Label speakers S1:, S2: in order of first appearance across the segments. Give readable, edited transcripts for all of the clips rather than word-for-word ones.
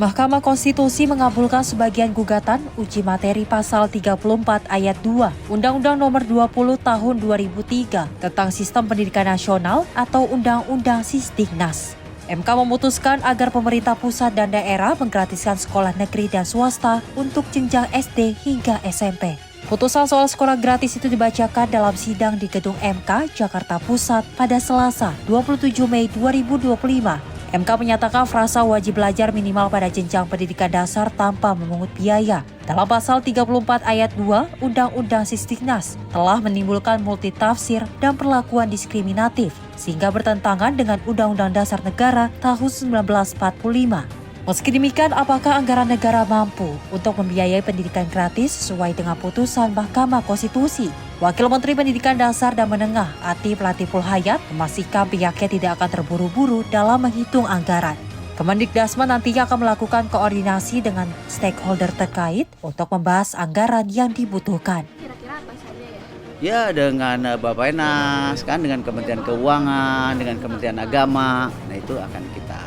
S1: Mahkamah Konstitusi mengabulkan sebagian gugatan uji materi pasal 34 ayat 2 Undang-Undang Nomor 20 Tahun 2003 tentang Sistem Pendidikan Nasional atau Undang-Undang Sisdiknas. MK memutuskan agar pemerintah pusat dan daerah menggratiskan sekolah negeri dan swasta untuk jenjang SD hingga SMP. Putusan soal sekolah gratis itu dibacakan dalam sidang di Gedung MK, Jakarta Pusat pada Selasa, 27 Mei 2025. MK menyatakan frasa wajib belajar minimal pada jenjang pendidikan dasar tanpa memungut biaya dalam pasal 34 ayat 2 Undang-Undang Sisdiknas telah menimbulkan multitafsir dan perlakuan diskriminatif sehingga bertentangan dengan Undang-Undang Dasar Negara tahun 1945. Meski demikian, apakah anggaran negara mampu untuk membiayai pendidikan gratis sesuai dengan putusan Mahkamah Konstitusi? Wakil Menteri Pendidikan Dasar dan Menengah Atif Latiful Hayat memastikan pihaknya tidak akan terburu-buru dalam menghitung anggaran. Kemendikbudrismen nantinya akan melakukan koordinasi dengan stakeholder terkait untuk membahas anggaran yang dibutuhkan.
S2: Kira-kira apa saja ya?
S3: Ya, dengan Bappenas, kan, dengan Kementerian Keuangan, dengan Kementerian Agama. Nah, itu akan kita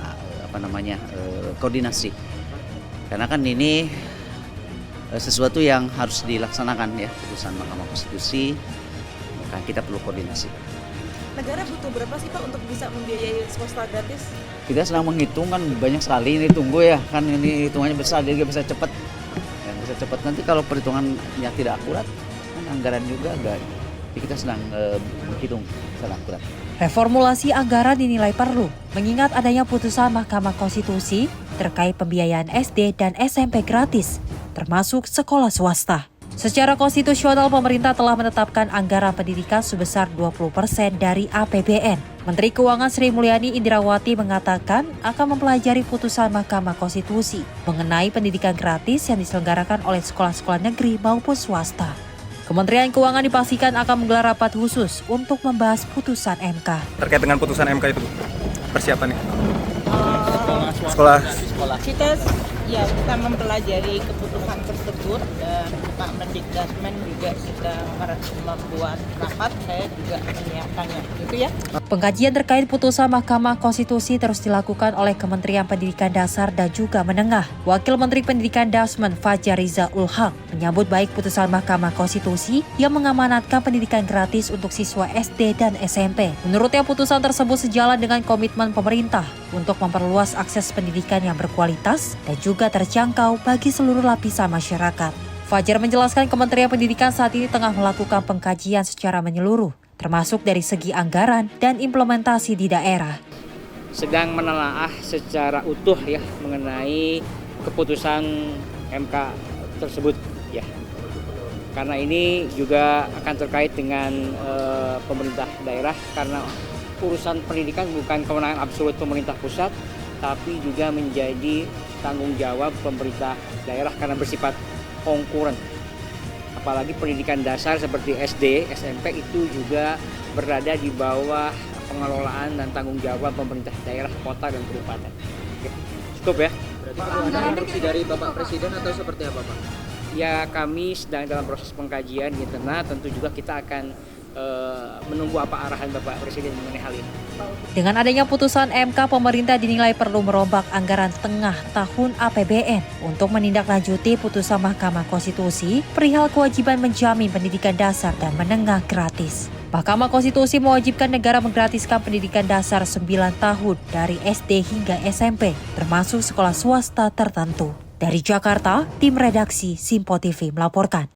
S3: koordinasi. Karena kan ini sesuatu yang harus dilaksanakan ya, putusan Mahkamah Konstitusi, maka kita perlu koordinasi.
S4: Negara butuh berapa sih Pak untuk bisa membiayai swasta gratis?
S3: Kita sedang menghitung, kan banyak sekali ini, tunggu ya, kan ini hitungannya besar, jadi bisa cepat. Yang bisa cepat nanti kalau perhitungannya tidak akurat, kan anggaran juga agak. Jadi kita sedang menghitung secara akurat.
S1: Reformulasi anggaran dinilai perlu, mengingat adanya putusan Mahkamah Konstitusi terkait pembiayaan SD dan SMP gratis, termasuk sekolah swasta. Secara konstitusional, pemerintah telah menetapkan anggaran pendidikan sebesar 20% dari APBN. Menteri Keuangan Sri Mulyani Indrawati mengatakan akan mempelajari putusan Mahkamah Konstitusi mengenai pendidikan gratis yang diselenggarakan oleh sekolah-sekolah negeri maupun swasta. Kementerian Keuangan dipastikan akan menggelar rapat khusus untuk membahas putusan MK.
S5: Terkait dengan putusan MK itu, persiapannya? Sekolah.
S4: Kita mempelajari keputusan tersebut dan Pak Mendikbudrismen juga sedang membuat rapat, saya juga menyiapkannya. Gitu ya.
S1: Pengkajian terkait putusan Mahkamah Konstitusi terus dilakukan oleh Kementerian Pendidikan Dasar dan juga Menengah. Wakil Menteri Pendidikan Dasmen Fajar Riza Ulhaq menyambut baik putusan Mahkamah Konstitusi yang mengamanatkan pendidikan gratis untuk siswa SD dan SMP. Menurutnya putusan tersebut sejalan dengan komitmen pemerintah untuk memperluas akses pendidikan yang berkualitas dan juga terjangkau bagi seluruh lapisan masyarakat. Fajar menjelaskan Kementerian Pendidikan saat ini tengah melakukan pengkajian secara menyeluruh, termasuk dari segi anggaran dan implementasi di daerah.
S6: Sedang menelaah secara utuh ya mengenai keputusan MK tersebut ya. Karena ini juga akan terkait dengan pemerintah daerah, karena urusan pendidikan bukan kewenangan absolut pemerintah pusat, tapi juga menjadi tanggung jawab pemerintah daerah karena bersifat konkuren. Apalagi pendidikan dasar seperti SD, SMP itu juga berada di bawah pengelolaan dan tanggung jawab pemerintah daerah, kota, dan kabupaten. Cukup ya?
S7: Berarti ada instruksi dari Bapak Presiden atau seperti apa Pak?
S6: Ya, kami sedang dalam proses pengkajian di internal, tentu juga kita akan menunggu apa arahan Bapak Presiden mengenai hal ini.
S1: Dengan adanya putusan MK, pemerintah dinilai perlu merombak anggaran tengah tahun APBN untuk menindaklanjuti putusan Mahkamah Konstitusi perihal kewajiban menjamin pendidikan dasar dan menengah gratis. Mahkamah Konstitusi mewajibkan negara menggratiskan pendidikan dasar 9 tahun dari SD hingga SMP, termasuk sekolah swasta tertentu. Dari Jakarta, tim redaksi Simpo TV melaporkan.